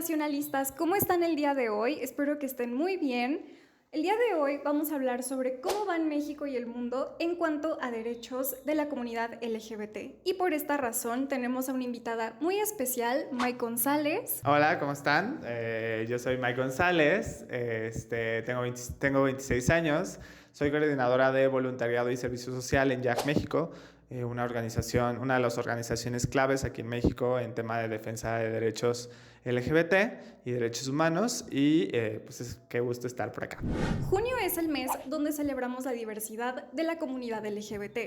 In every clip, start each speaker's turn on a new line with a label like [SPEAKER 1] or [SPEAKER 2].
[SPEAKER 1] nacionalistas, ¿cómo están el día de hoy? Espero que estén muy bien. El día de hoy vamos a hablar sobre cómo van México y el mundo en cuanto a derechos de la comunidad LGBT. Y por esta razón tenemos a una invitada muy especial, Mike González.
[SPEAKER 2] Hola, ¿cómo están? Yo soy Mike González, tengo 26 años, soy coordinadora de voluntariado y servicio social en JAC México, una de las organizaciones claves aquí en México en tema de defensa de derechos LGBT y derechos humanos y qué gusto estar por acá.
[SPEAKER 1] Junio es el mes donde celebramos la diversidad de la comunidad LGBT.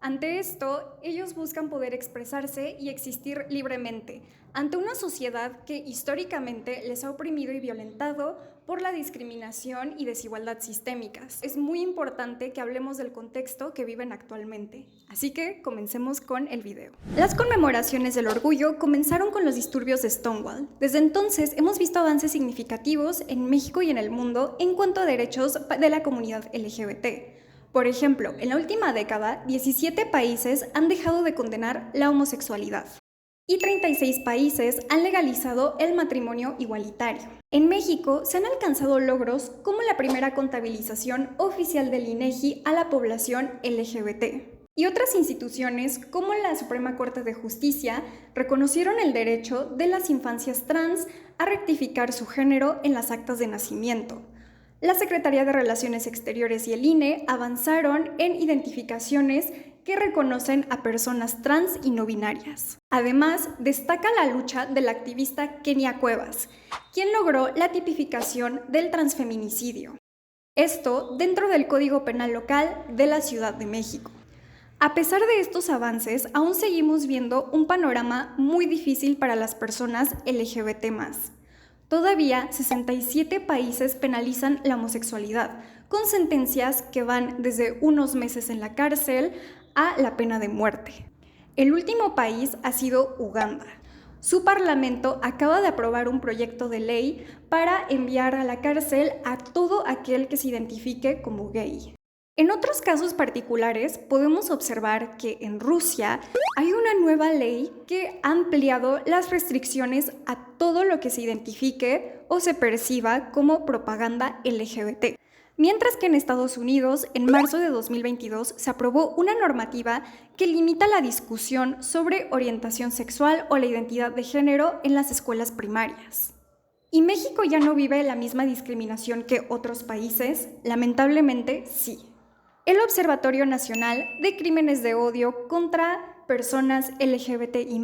[SPEAKER 1] Ante esto, ellos buscan poder expresarse y existir libremente ante una sociedad que históricamente les ha oprimido y violentado por la discriminación y desigualdad sistémicas. Es muy importante que hablemos del contexto que viven actualmente. Así que comencemos con el video. Las conmemoraciones del orgullo comenzaron con los disturbios de Stonewall. Desde entonces hemos visto avances significativos en México y en el mundo en cuanto a derechos de la comunidad LGBT. Por ejemplo, en la última década, 17 países han dejado de condenar la homosexualidad y 36 países han legalizado el matrimonio igualitario. En México se han alcanzado logros como la primera contabilización oficial del INEGI a la población LGBT. Y otras instituciones, como la Suprema Corte de Justicia, reconocieron el derecho de las infancias trans a rectificar su género en las actas de nacimiento. La Secretaría de Relaciones Exteriores y el INE avanzaron en identificaciones que reconocen a personas trans y no binarias. Además, destaca la lucha del activista Kenia Cuevas, quien logró la tipificación del transfeminicidio. Esto dentro del Código Penal local de la Ciudad de México. A pesar de estos avances, aún seguimos viendo un panorama muy difícil para las personas LGBT+. Todavía 67 países penalizan la homosexualidad, con sentencias que van desde unos meses en la cárcel a la pena de muerte. El último país ha sido Uganda. Su parlamento acaba de aprobar un proyecto de ley para enviar a la cárcel a todo aquel que se identifique como gay. En otros casos particulares, podemos observar que en Rusia hay una nueva ley que ha ampliado las restricciones a todo lo que se identifique o se perciba como propaganda LGBT. Mientras que en Estados Unidos, en marzo de 2022, se aprobó una normativa que limita la discusión sobre orientación sexual o la identidad de género en las escuelas primarias. ¿Y México ya no vive la misma discriminación que otros países? Lamentablemente, sí. El Observatorio Nacional de Crímenes de Odio contra Personas LGBTI+,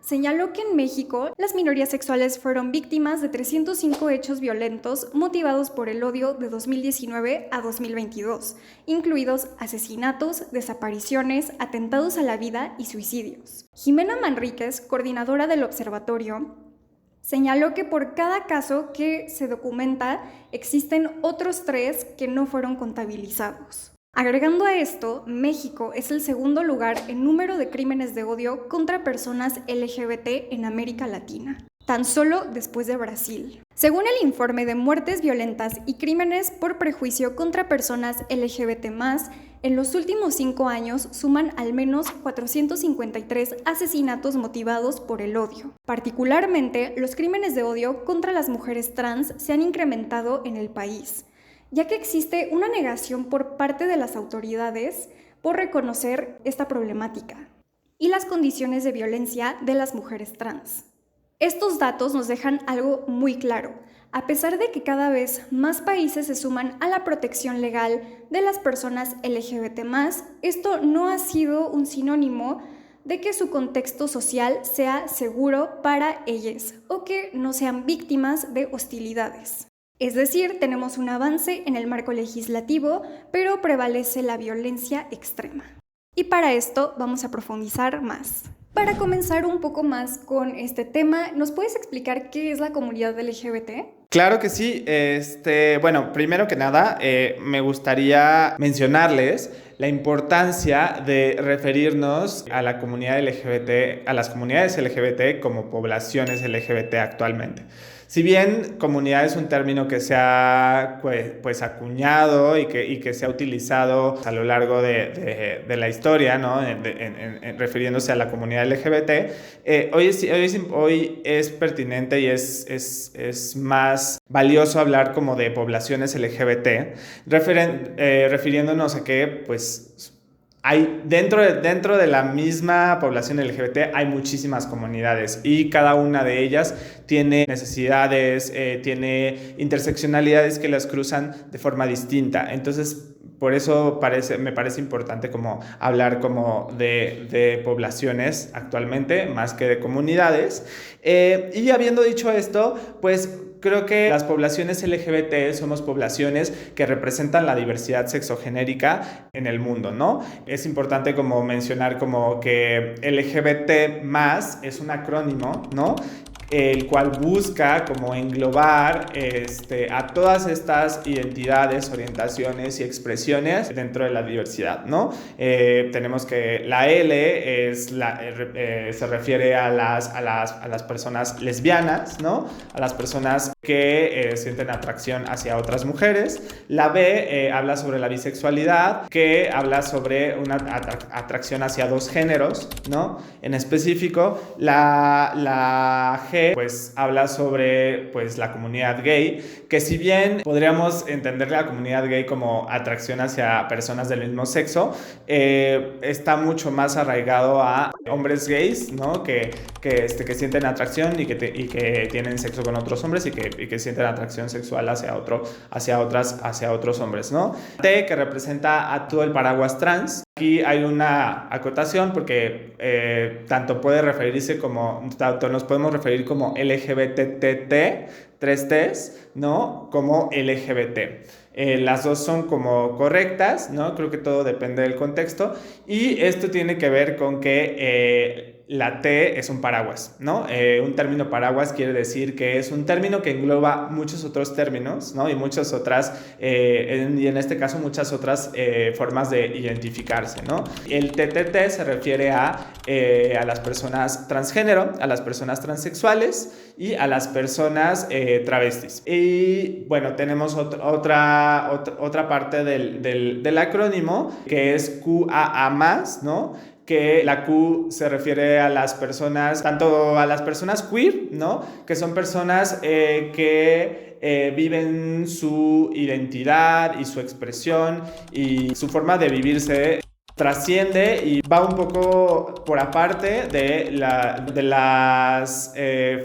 [SPEAKER 1] señaló que en México las minorías sexuales fueron víctimas de 305 hechos violentos motivados por el odio de 2019 a 2022, incluidos asesinatos, desapariciones, atentados a la vida y suicidios. Jimena Manríquez, coordinadora del observatorio, señaló que por cada caso que se documenta existen otros 3 que no fueron contabilizados. Agregando a esto, México es el segundo lugar en número de crímenes de odio contra personas LGBT en América Latina, tan solo después de Brasil. Según el informe de muertes violentas y crímenes por prejuicio contra personas LGBT+, en los últimos 5 años suman al menos 453 asesinatos motivados por el odio. Particularmente, los crímenes de odio contra las mujeres trans se han incrementado en el país, ya que existe una negación por parte de las autoridades por reconocer esta problemática y las condiciones de violencia de las mujeres trans. Estos datos nos dejan algo muy claro. A pesar de que cada vez más países se suman a la protección legal de las personas LGBT+, esto no ha sido un sinónimo de que su contexto social sea seguro para ellas o que no sean víctimas de hostilidades. Es decir, tenemos un avance en el marco legislativo, pero prevalece la violencia extrema. Y para esto vamos a profundizar más. Para comenzar un poco más con este tema, ¿nos puedes explicar qué es la comunidad LGBT?
[SPEAKER 2] Claro que sí. Bueno, primero que nada, me gustaría mencionarles la importancia de referirnos a la comunidad LGBT, a las comunidades LGBT como poblaciones LGBT actualmente. Si bien comunidad es un término que se ha pues acuñado y que se ha utilizado a lo largo de la historia, ¿no? Refiriéndose a la comunidad LGBT, hoy es pertinente y es más valioso hablar como de poblaciones LGBT, refiriéndonos a que pues hay dentro de la misma población LGBT hay muchísimas comunidades y cada una de ellas tiene necesidades, tiene interseccionalidades que las cruzan de forma distinta. Entonces, por eso me parece importante como hablar como de poblaciones actualmente más que de comunidades. Y habiendo dicho esto, pues creo que las poblaciones LGBT somos poblaciones que representan la diversidad sexogenérica en el mundo, ¿no? Es importante como mencionar como que LGBT más es un acrónimo, ¿no? El cual busca como englobar a todas estas identidades, orientaciones y expresiones dentro de la diversidad, ¿no? Tenemos que la L se refiere a las personas lesbianas, ¿no? A las personas que sienten atracción hacia otras mujeres. La B habla sobre la bisexualidad, que habla sobre una atracción hacia dos géneros, ¿no? En específico, la G pues habla sobre pues la comunidad gay, que si bien podríamos entender la comunidad gay como atracción hacia personas del mismo sexo, está mucho más arraigado a hombres gays, ¿no? Que sienten atracción y que tienen sexo con otros hombres y que sienten atracción sexual hacia otros hombres, ¿no? T, que representa a todo el paraguas trans. Aquí hay una acotación porque tanto nos podemos referir como LGBTT, 3 Ts, ¿no? Como LGBT. Las dos son como correctas, ¿no? Creo que todo depende del contexto. Y esto tiene que ver con que la T es un paraguas, ¿no? Un término paraguas quiere decir que es un término que engloba muchos otros términos, ¿no? Y muchas otras, y en este caso muchas otras formas de identificarse, ¿no? El TTT se refiere a las personas transgénero, a las personas transexuales y a las personas travestis. Y bueno, tenemos otra parte del acrónimo que es QAA+, ¿no? Que la Q se refiere a las personas, tanto a las personas queer, ¿no? Que son personas que viven su identidad y su expresión y su forma de vivirse trasciende y va un poco por aparte de las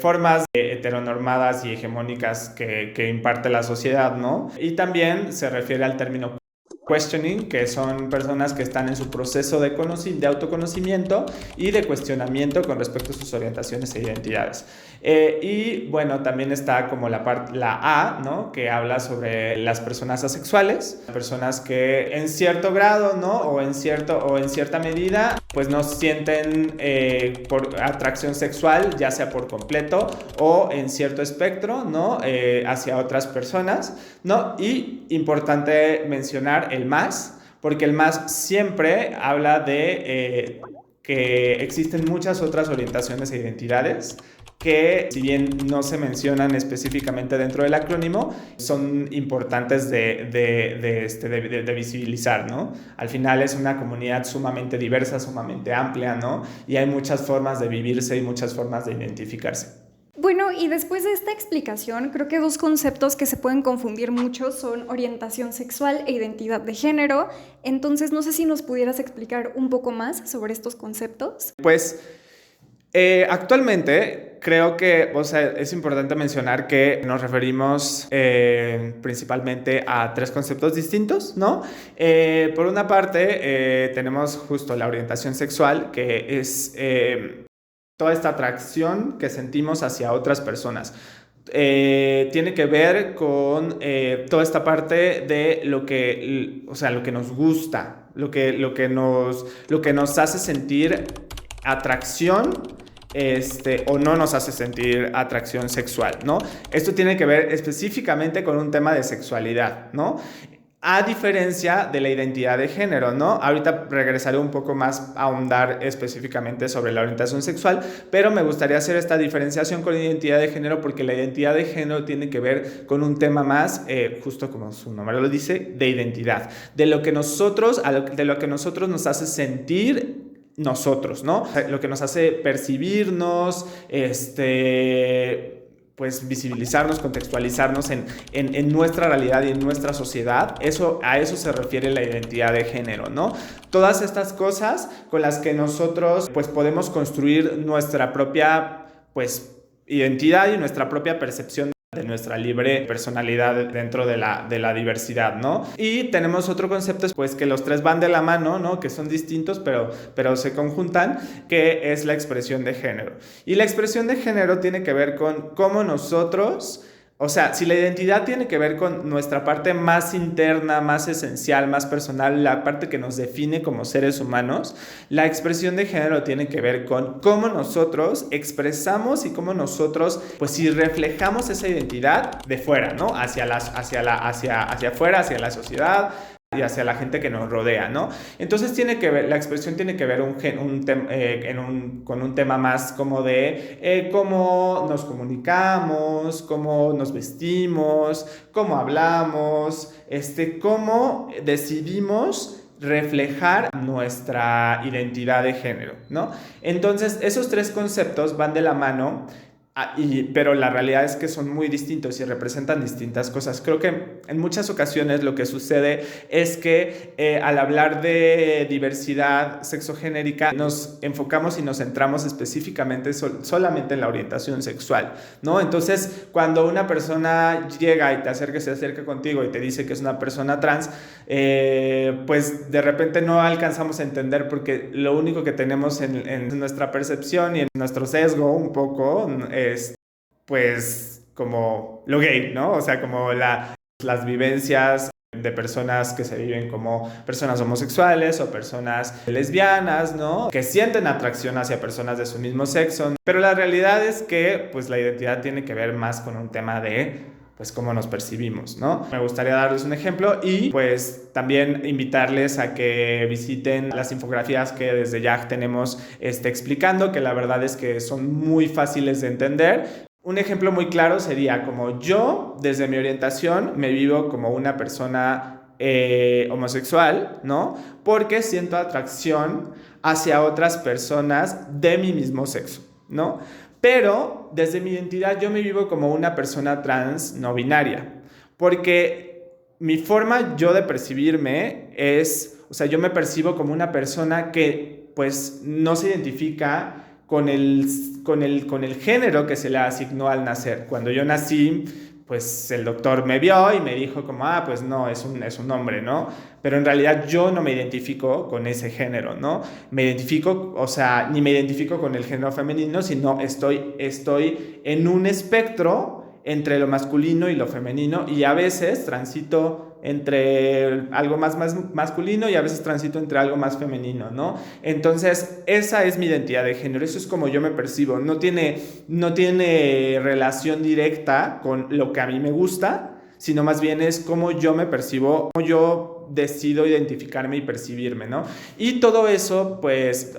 [SPEAKER 2] formas heteronormadas y hegemónicas que imparte la sociedad, ¿no? Y también se refiere al término questioning, que son personas que están en su proceso de autoconocimiento y de cuestionamiento con respecto a sus orientaciones e identidades. Y bueno, también está como la A, ¿no? Que habla sobre las personas asexuales, personas que en cierto grado, ¿no? O en cierta medida, pues no sienten por atracción sexual, ya sea por completo o en cierto espectro, ¿no? Hacia otras personas, ¿no? Y importante mencionar el más, porque el más siempre habla de que existen muchas otras orientaciones e identidades que, si bien no se mencionan específicamente dentro del acrónimo, son importantes de visibilizar, ¿no? Al final es una comunidad sumamente diversa, sumamente amplia, ¿no? Y hay muchas formas de vivirse y muchas formas de identificarse.
[SPEAKER 1] Bueno, y después de esta explicación, creo que dos conceptos que se pueden confundir mucho son orientación sexual e identidad de género. Entonces, no sé si nos pudieras explicar un poco más sobre estos conceptos.
[SPEAKER 2] Pues actualmente creo que, es importante mencionar que nos referimos principalmente a tres conceptos distintos, ¿no? Por una parte, tenemos justo la orientación sexual, que es toda esta atracción que sentimos hacia otras personas. Tiene que ver con toda esta parte de lo que nos gusta, lo que nos hace sentir atracción o no nos hace sentir atracción sexual, ¿no? Esto tiene que ver específicamente con un tema de sexualidad, ¿no? a diferencia de la identidad de género, ¿no? Ahorita regresaré un poco más a ahondar específicamente sobre la orientación sexual, pero me gustaría hacer esta diferenciación con la identidad de género porque la identidad de género tiene que ver con un tema más, justo como su nombre lo dice, de identidad, de lo que nosotros nos hace sentir nosotros, ¿no? Lo que nos hace percibirnos, pues visibilizarnos, contextualizarnos en nuestra realidad y en nuestra sociedad. A eso se refiere la identidad de género, ¿no? Todas estas cosas con las que nosotros pues podemos construir nuestra propia pues identidad y nuestra propia percepción de nuestra libre personalidad dentro de la diversidad, ¿no? Y tenemos otro concepto, pues que los tres van de la mano, ¿no? Que son distintos, pero se conjuntan, que es la expresión de género. Y la expresión de género tiene que ver con cómo nosotros... O sea, si la identidad tiene que ver con nuestra parte más interna, más esencial, más personal, la parte que nos define como seres humanos, la expresión de género tiene que ver con cómo nosotros expresamos y cómo nosotros, pues si reflejamos esa identidad de fuera, ¿no? Hacia afuera, hacia la sociedad y hacia la gente que nos rodea, ¿no? Entonces la expresión tiene que ver con un tema más como de cómo nos comunicamos, cómo nos vestimos, cómo hablamos, cómo decidimos reflejar nuestra identidad de género, ¿no? Entonces, esos tres conceptos van de la mano. Pero la realidad es que son muy distintos y representan distintas cosas. Creo que en muchas ocasiones lo que sucede es que al hablar de diversidad sexogenérica nos enfocamos y nos centramos específicamente solamente en la orientación sexual, ¿no? Entonces, cuando una persona llega y se acerca contigo y te dice que es una persona trans, pues de repente no alcanzamos a entender porque lo único que tenemos en nuestra percepción y en nuestro sesgo un poco es pues como lo gay, ¿no? O sea, como las vivencias de personas que se viven como personas homosexuales o personas lesbianas, ¿no? Que sienten atracción hacia personas de su mismo sexo. Pero la realidad es que pues la identidad tiene que ver más con un tema de pues cómo nos percibimos, ¿no? Me gustaría darles un ejemplo y pues también invitarles a que visiten las infografías que desde YAG tenemos explicando, que la verdad es que son muy fáciles de entender. Un ejemplo muy claro sería como yo, desde mi orientación, me vivo como una persona homosexual, ¿no? Porque siento atracción hacia otras personas de mi mismo sexo, ¿no? Pero desde mi identidad yo me vivo como una persona trans no binaria, porque mi forma yo de percibirme es, o sea, yo me percibo como una persona que pues no se identifica con el género que se le asignó al nacer. Cuando yo nací, pues el doctor me vio y me dijo como, pues no, es un hombre, ¿no? Pero en realidad yo no me identifico con ese género, ¿no? Me identifico, o sea, ni me identifico con el género femenino, sino estoy en un espectro entre lo masculino y lo femenino y a veces transito entre algo más masculino y a veces transito entre algo más femenino, ¿no? Entonces, esa es mi identidad de género, eso es como yo me percibo, no tiene relación directa con lo que a mí me gusta, sino más bien es cómo yo me percibo, cómo yo decido identificarme y percibirme, ¿no? Y todo eso, pues,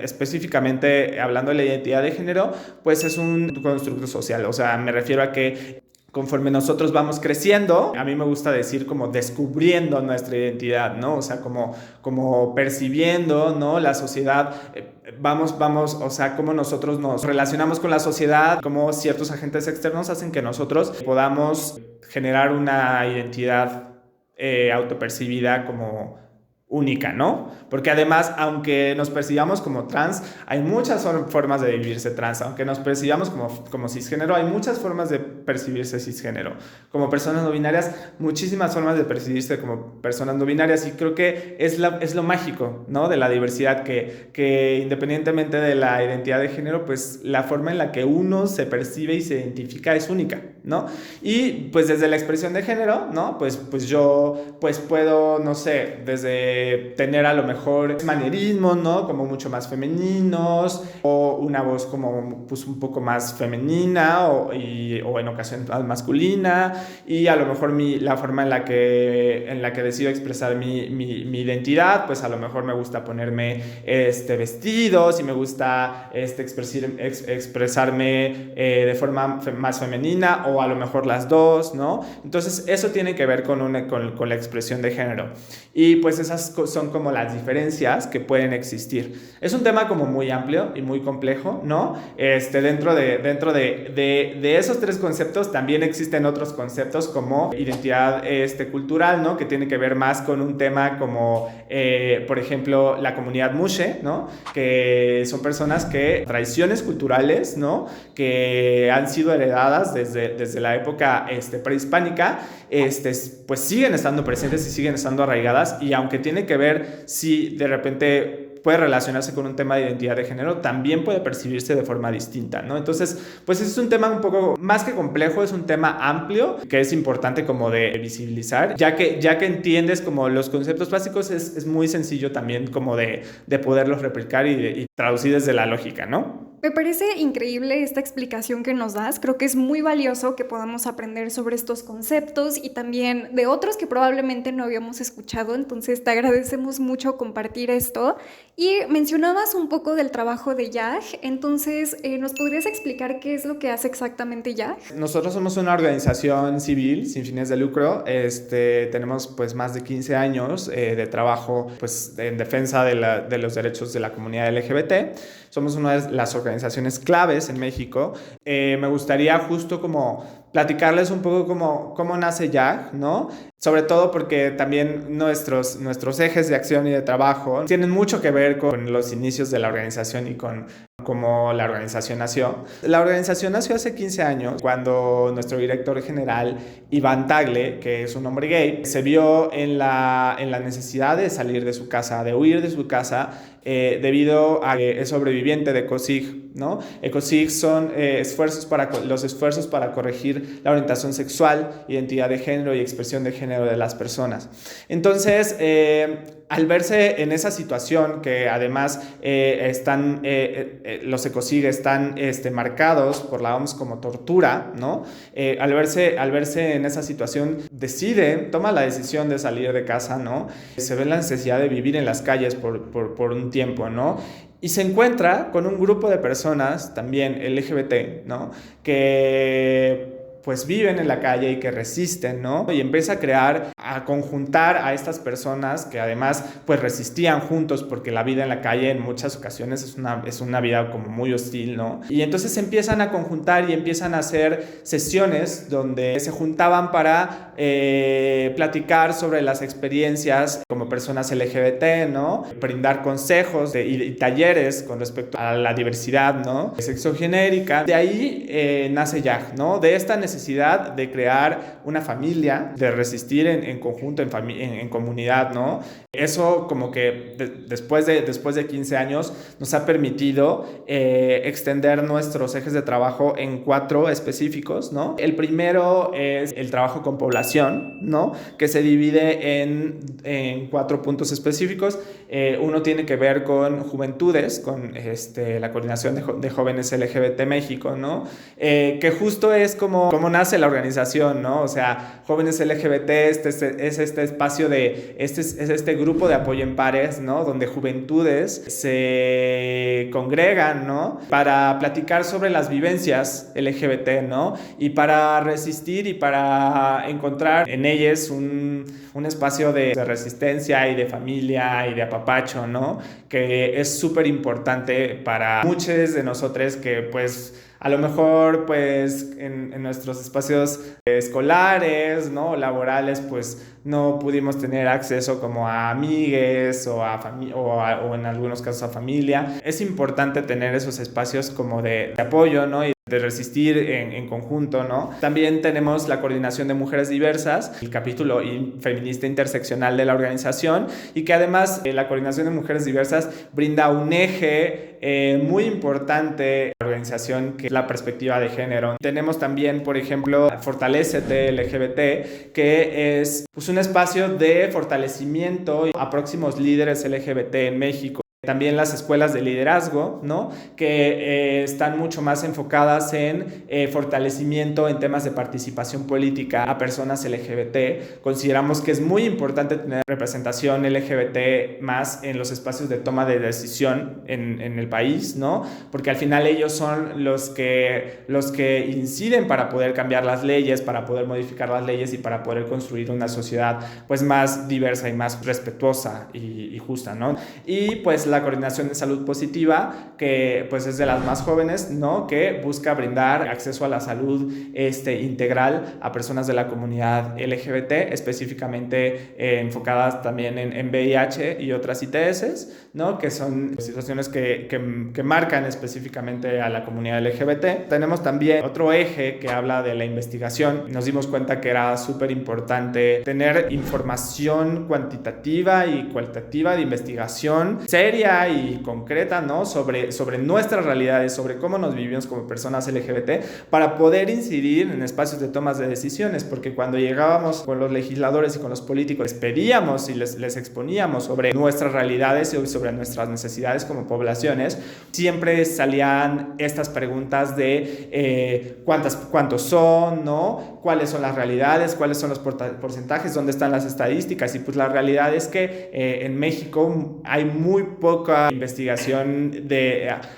[SPEAKER 2] específicamente hablando de la identidad de género, pues es un constructo social, o sea, me refiero a que conforme nosotros vamos creciendo, a mí me gusta decir como descubriendo nuestra identidad, ¿no? O sea, como percibiendo, ¿no? La sociedad, vamos, o sea, cómo nosotros nos relacionamos con la sociedad, cómo ciertos agentes externos hacen que nosotros podamos generar una identidad autopercibida como única, ¿no? Porque además, aunque nos percibamos como trans, hay muchas formas de vivirse trans. Aunque nos percibamos como cisgénero, hay muchas formas de percibirse cisgénero. Como personas no binarias, muchísimas formas de percibirse como personas no binarias. Y creo que es lo mágico, ¿no? De la diversidad, que independientemente de la identidad de género, pues la forma en la que uno se percibe y se identifica es única, ¿no? Y pues desde la expresión de género, ¿no? Pues yo pues puedo, no sé, desde tener a lo mejor manierismos, ¿no? Como mucho más femeninos, o una voz como pues un poco más femenina o en ocasiones más masculina, y a lo mejor la forma en la que decido expresar mi identidad, pues a lo mejor me gusta ponerme vestidos y me gusta expresarme de forma más femenina, o a lo mejor las dos, ¿no? Entonces eso tiene que ver con la expresión de género, y pues esas son como las diferencias que pueden existir. Es un tema como muy amplio y muy complejo, ¿no? Dentro de esos tres conceptos también existen otros conceptos como identidad cultural, ¿no? Que tiene que ver más con un tema como, por ejemplo, la comunidad Mushe, ¿no? Que son personas que, tradiciones culturales, ¿no? Que han sido heredadas desde la época prehispánica, pues siguen estando presentes y siguen estando arraigadas, y aunque tiene que ver si de repente puede relacionarse con un tema de identidad de género, también puede percibirse de forma distinta, ¿no? Entonces, pues es un tema un poco más que complejo, es un tema amplio que es importante como de visibilizar, ya que entiendes como los conceptos básicos, es muy sencillo también como de poderlos replicar y traducir desde la lógica, ¿no?
[SPEAKER 1] Me parece increíble esta explicación que nos das. Creo que es muy valioso que podamos aprender sobre estos conceptos y también de otros que probablemente no habíamos escuchado. Entonces te agradecemos mucho compartir esto. Y mencionabas un poco del trabajo de YAG. Entonces, ¿nos podrías explicar qué es lo que hace exactamente YAG?
[SPEAKER 2] Nosotros somos una organización civil sin fines de lucro. Tenemos pues más de 15 años de trabajo pues en defensa de los derechos de la comunidad LGBT. Somos una de las organizaciones claves en México. Me gustaría justo como platicarles un poco cómo nace YAG, ¿no? Sobre todo porque también nuestros ejes de acción y de trabajo tienen mucho que ver con los inicios de la organización y con cómo la organización nació. La organización nació hace 15 años, cuando nuestro director general, Iván Tagle, que es un hombre gay, se vio en la necesidad de salir de su casa, de huir de su casa, debido a que es sobreviviente de ECOSIG, ¿no? ECOSIG son los esfuerzos para corregir la orientación sexual, identidad de género y expresión de género de las personas. Entonces, al verse en esa situación, que además los ECOSIG están marcados por la OMS como tortura, ¿no? Al verse en esa situación, toma la decisión de salir de casa, ¿no? Se ve la necesidad de vivir en las calles por un tiempo, ¿no? Y se encuentra con un grupo de personas también LGBT, ¿no? Que pues viven en la calle y que resisten, ¿no? Y empieza a conjuntar a estas personas que además pues resistían juntos, porque la vida en la calle en muchas ocasiones es una vida como muy hostil, ¿no? Y entonces se empiezan a conjuntar y empiezan a hacer sesiones donde se juntaban para platicar sobre las experiencias como personas LGBT, ¿no? Brindar consejos y talleres con respecto a la diversidad, ¿no? Sexogenérica. De ahí nace YAG, ¿no? De esta necesidad de crear una familia, de resistir en conjunto, en comunidad, ¿no? Eso como que después de 15 años nos ha permitido extender nuestros ejes de trabajo en 4 específicos, ¿no? El primero es el trabajo con población, ¿no? Que se divide en 4 puntos específicos. Uno tiene que ver con juventudes, con la coordinación de jóvenes LGBT México, ¿no? Que justo es como nace la organización, ¿no? O sea, jóvenes LGBT es este espacio es este grupo de apoyo en pares, ¿no? Donde juventudes se congregan, ¿no? Para platicar sobre las vivencias LGBT, ¿no? Y para resistir y para encontrar en ellas un espacio de resistencia y de familia y de apapacho, ¿no? Que es súper importante para muchos de nosotros que pues a lo mejor pues en nuestros espacios escolares, ¿no? Laborales, pues no pudimos tener acceso como a amigues o en algunos casos a familia. Es importante tener esos espacios como de apoyo, ¿no? Y de resistir en conjunto, ¿no? También tenemos la coordinación de mujeres diversas, el capítulo feminista interseccional de la organización, y que además la coordinación de mujeres diversas brinda un eje muy importante organización, que es la perspectiva de género. Tenemos también, por ejemplo, Fortalécete LGBT, que es pues, un espacio de fortalecimiento a próximos líderes LGBT en México. También las escuelas de liderazgo, ¿no? Que están mucho más enfocadas en fortalecimiento en temas de participación política a personas LGBT. Consideramos que es muy importante tener representación LGBT más en los espacios de toma de decisión en el país, ¿no? Porque al final ellos son los que inciden para poder cambiar las leyes, para poder modificar las leyes y para poder construir una sociedad pues más diversa y más respetuosa y justa, ¿no? Y pues la Coordinación de Salud Positiva, que pues es de las más jóvenes, ¿no? Que busca brindar acceso a la salud integral a personas de la comunidad LGBT, específicamente enfocadas también en VIH y otras ITS, ¿no? Que son situaciones que marcan específicamente a la comunidad LGBT. Tenemos también otro eje que habla de la investigación. Nos dimos cuenta que era súper importante tener información cuantitativa y cualitativa de investigación seria y concreta, ¿no? sobre nuestras realidades, sobre cómo nos vivimos como personas LGBT, para poder incidir en espacios de tomas de decisiones, porque cuando llegábamos con los legisladores y con los políticos, les pedíamos y les exponíamos sobre nuestras realidades y sobre nuestras necesidades como poblaciones, siempre salían estas preguntas de cuántos son, ¿no? ¿Cuáles son las realidades? ¿Cuáles son los porcentajes? ¿Dónde están las estadísticas? Y pues la realidad es que en México hay muy poca investigación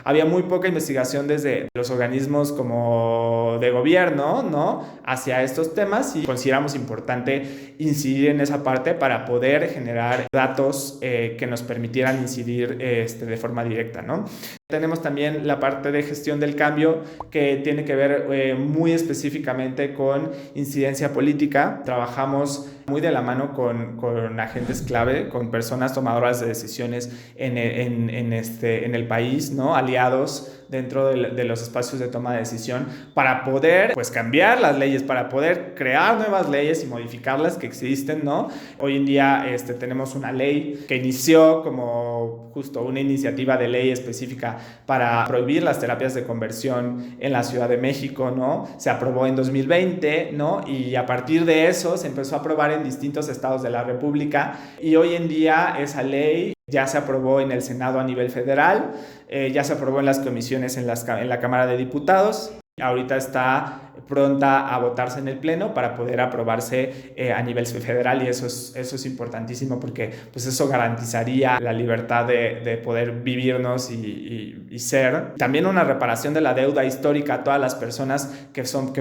[SPEAKER 2] había muy poca investigación desde los organismos como de gobierno, ¿no? Hacia estos temas, y consideramos importante incidir en esa parte para poder generar datos que nos permitieran incidir de forma directa, ¿no? Tenemos también la parte de gestión del cambio, que tiene que ver muy específicamente con incidencia política. Trabajamos muy de la mano con agentes clave, con personas tomadoras de decisiones en el país, ¿no? Aliados dentro de los espacios de toma de decisión, para poder pues cambiar las leyes, para poder crear nuevas leyes y modificar las que existen, ¿no? Hoy en día tenemos una ley que inició como justo una iniciativa de ley específica para prohibir las terapias de conversión en la Ciudad de México, ¿no? Se aprobó en 2020, ¿no? Y a partir de eso se empezó a aprobar en distintos estados de la República, y hoy en día esa ley ya se aprobó en el Senado a nivel federal, ya se aprobó en las comisiones en la Cámara de Diputados. Ahorita está pronta a votarse en el Pleno para poder aprobarse a nivel federal, y eso es importantísimo, porque pues eso garantizaría la libertad de poder vivirnos y ser. También una reparación de la deuda histórica a todas las personas que son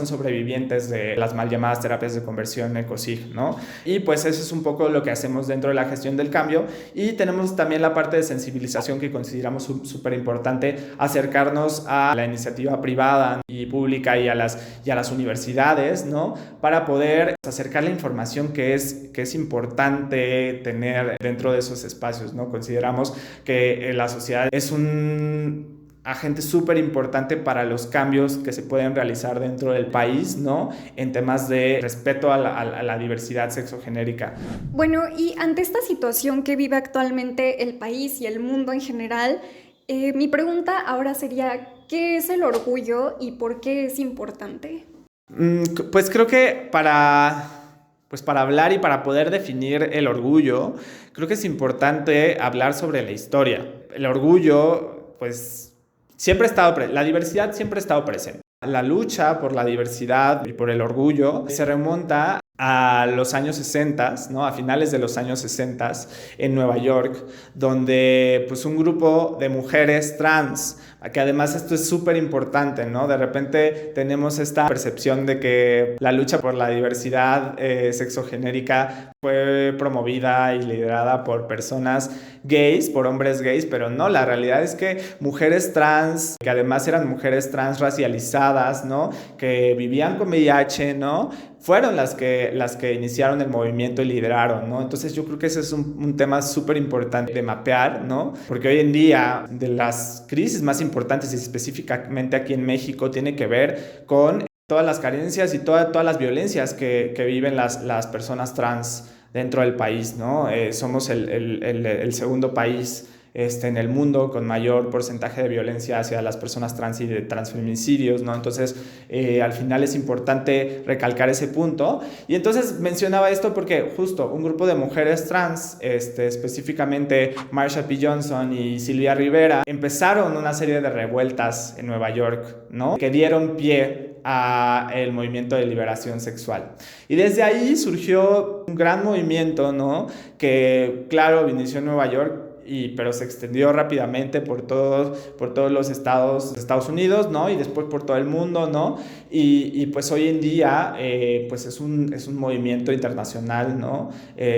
[SPEAKER 2] sobrevivientes de las mal llamadas terapias de conversión ECOSIG, ¿no? Y pues eso es un poco lo que hacemos dentro de la gestión del cambio. Y tenemos también la parte de sensibilización, que consideramos súper importante, acercarnos a la iniciativa privada y pública y a las universidades, ¿no? Para poder acercar la información que es importante tener dentro de esos espacios, ¿no? Consideramos que la sociedad es un agente súper importante para los cambios que se pueden realizar dentro del país, ¿no? En temas de respeto a la diversidad sexogenérica.
[SPEAKER 1] Bueno, y ante esta situación que vive actualmente el país y el mundo en general, mi pregunta ahora sería, ¿qué es el orgullo y por qué es importante?
[SPEAKER 2] Pues creo que para hablar y para poder definir el orgullo, creo que es importante hablar sobre la historia. El orgullo, pues, la diversidad siempre ha estado presente. La lucha por la diversidad y por el orgullo se remonta a los años 60, ¿no? A finales de los años 60 en Nueva York, donde pues un grupo de mujeres trans, que además esto es súper importante, ¿no? De repente tenemos esta percepción de que la lucha por la diversidad sexogenérica fue promovida y liderada por personas gays, por hombres gays, pero no, la realidad es que mujeres trans, que además eran mujeres trans racializadas, ¿no? Que vivían con VIH, ¿no? Fueron las que iniciaron el movimiento y lideraron, ¿no? Entonces yo creo que ese es un tema súper importante de mapear, ¿no? Porque hoy en día, de las crisis más importantes, y específicamente aquí en México, tiene que ver con todas las carencias y todas las violencias que viven las personas trans dentro del país, ¿no? Somos el segundo país en el mundo con mayor porcentaje de violencia hacia las personas trans y de transfeminicidios, ¿no? Entonces, al final es importante recalcar ese punto. Y entonces mencionaba esto porque justo un grupo de mujeres trans, específicamente Marsha P. Johnson y Sylvia Rivera, empezaron una serie de revueltas en Nueva York, ¿no? Que dieron pie a el movimiento de liberación sexual. Y desde ahí surgió un gran movimiento, ¿no? Que, claro, inició en Nueva York, pero se extendió rápidamente por todos los estados de Estados Unidos, ¿no? Y después por todo el mundo, ¿no? Y pues hoy en día pues es un movimiento internacional, ¿no?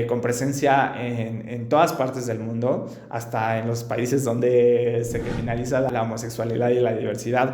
[SPEAKER 2] Con presencia en todas partes del mundo, hasta en los países donde se criminaliza la homosexualidad y la diversidad.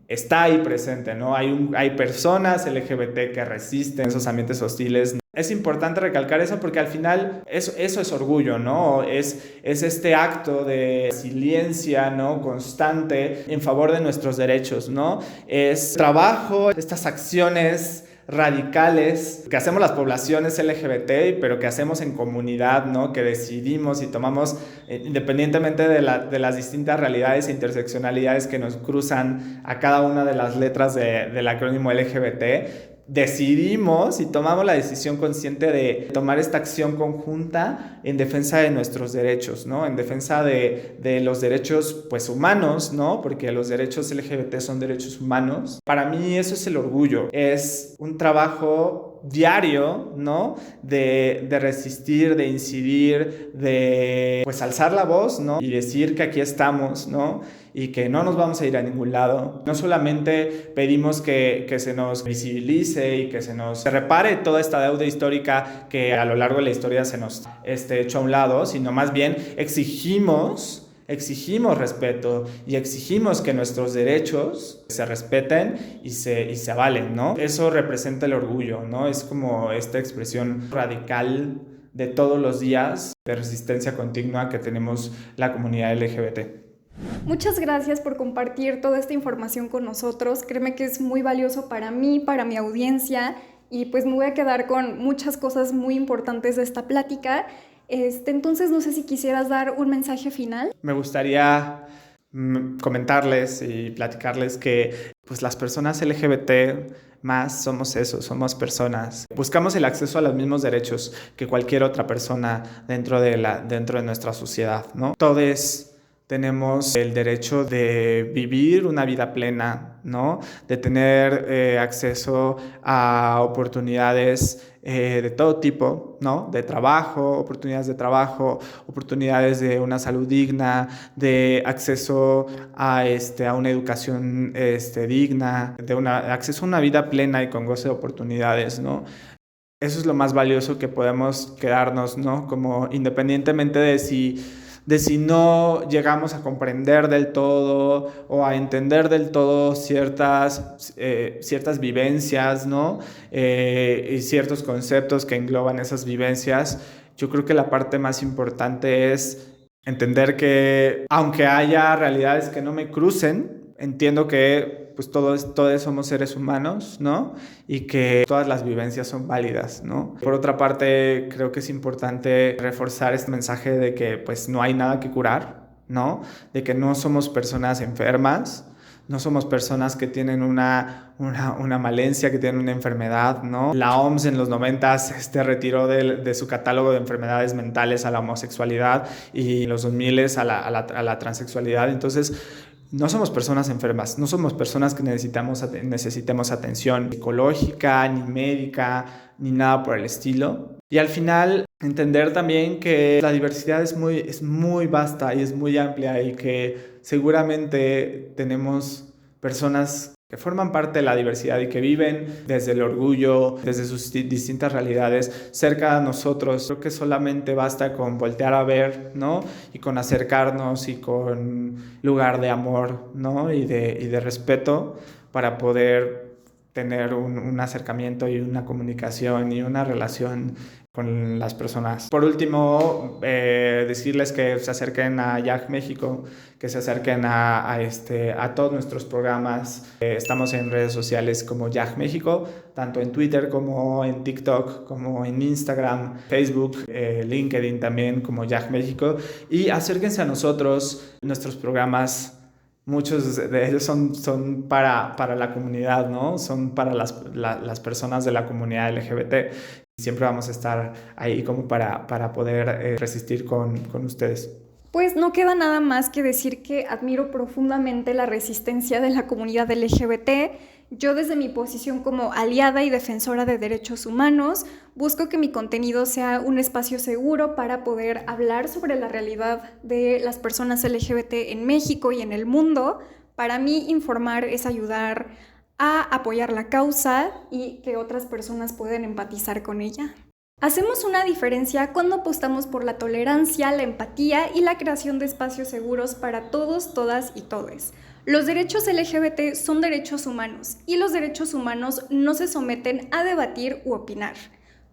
[SPEAKER 2] Está ahí presente, ¿no? Hay personas LGBT que resisten esos ambientes hostiles. Es importante recalcar eso porque al final eso es orgullo, ¿no? Es este acto de resiliencia, ¿no? Constante en favor de nuestros derechos, ¿no? Es trabajo, estas acciones radicales que hacemos las poblaciones LGBT, pero que hacemos en comunidad, ¿no? Que decidimos y tomamos, independientemente de las distintas realidades e interseccionalidades que nos cruzan a cada una de las letras del acrónimo LGBT, decidimos y tomamos la decisión consciente de tomar esta acción conjunta en defensa de nuestros derechos, ¿no? En defensa de los derechos, pues, humanos, ¿no? Porque los derechos LGBT son derechos humanos. Para mí eso es el orgullo. Es un trabajo diario, ¿no? De resistir, de incidir, de, pues, alzar la voz, ¿no? Y decir que aquí estamos, ¿no? Y que no nos vamos a ir a ningún lado. No solamente pedimos que se nos visibilice y que se repare toda esta deuda histórica que a lo largo de la historia se nos hecho a un lado, sino más bien exigimos respeto y exigimos que nuestros derechos se respeten y se avalen, ¿no? Eso representa el orgullo, ¿no? Es como esta expresión radical de todos los días de resistencia continua que tenemos la comunidad LGBT.
[SPEAKER 1] Muchas gracias por compartir toda esta información con nosotros. Créeme que es muy valioso para mí, para mi audiencia, y pues me voy a quedar con muchas cosas muy importantes de esta plática. Entonces, no sé si quisieras dar un mensaje final.
[SPEAKER 2] Me gustaría comentarles y platicarles que pues las personas LGBT más somos eso, somos personas. Buscamos el acceso a los mismos derechos que cualquier otra persona dentro de nuestra sociedad, ¿no? Todos tenemos el derecho de vivir una vida plena, ¿no? De tener acceso a oportunidades de todo tipo, ¿no? De trabajo, oportunidades de una salud digna, de acceso a una educación digna, acceso a una vida plena y con goce de oportunidades, ¿no? Eso es lo más valioso que podemos quedarnos, ¿no? Como independientemente de si no llegamos a comprender del todo o a entender del todo ciertas vivencias, ¿no? Y ciertos conceptos que engloban esas vivencias. Yo creo que la parte más importante es entender que, aunque haya realidades que no me crucen, entiendo que pues todos somos seres humanos, ¿no? Y que todas las vivencias son válidas, ¿no? Por otra parte, creo que es importante reforzar este mensaje de que pues no hay nada que curar, ¿no? De que no somos personas enfermas, no somos personas que tienen una malencia, que tienen una enfermedad, ¿no? La OMS en los 90s retiró de su catálogo de enfermedades mentales a la homosexualidad y en los 2000s a la transexualidad. Entonces, no somos personas enfermas, no somos personas que necesitemos atención psicológica, ni médica, ni nada por el estilo. Y al final, entender también que la diversidad es muy vasta y es muy amplia y que seguramente tenemos personas que forman parte de la diversidad y que viven desde el orgullo, desde sus distintas realidades, cerca de nosotros. Creo que solamente basta con voltear a ver, ¿no? Y con acercarnos y con lugar de amor, ¿no? Y de respeto para poder tener un acercamiento y una comunicación y una relación con las personas. Por último, decirles que se acerquen a YAG México, que se acerquen a todos nuestros programas. Estamos en redes sociales como YAG México, tanto en Twitter como en TikTok, como en Instagram, Facebook, LinkedIn también como YAG México. Y acérquense a nosotros, nuestros programas. Muchos de ellos son para la comunidad, ¿no? Son para las personas de la comunidad LGBT. Siempre vamos a estar ahí como para poder resistir con ustedes.
[SPEAKER 1] Pues no queda nada más que decir que admiro profundamente la resistencia de la comunidad LGBT. Yo desde mi posición como aliada y defensora de derechos humanos, busco que mi contenido sea un espacio seguro para poder hablar sobre la realidad de las personas LGBT en México y en el mundo. Para mí, informar es ayudar a apoyar la causa y que otras personas puedan empatizar con ella. Hacemos una diferencia cuando apostamos por la tolerancia, la empatía y la creación de espacios seguros para todos, todas y todes. Los derechos LGBT son derechos humanos y los derechos humanos no se someten a debatir u opinar.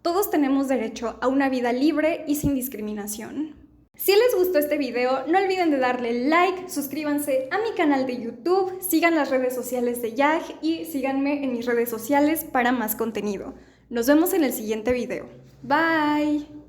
[SPEAKER 1] Todos tenemos derecho a una vida libre y sin discriminación. Si les gustó este video, no olviden de darle like, suscríbanse a mi canal de YouTube, sigan las redes sociales de YAG y síganme en mis redes sociales para más contenido. Nos vemos en el siguiente video. Bye.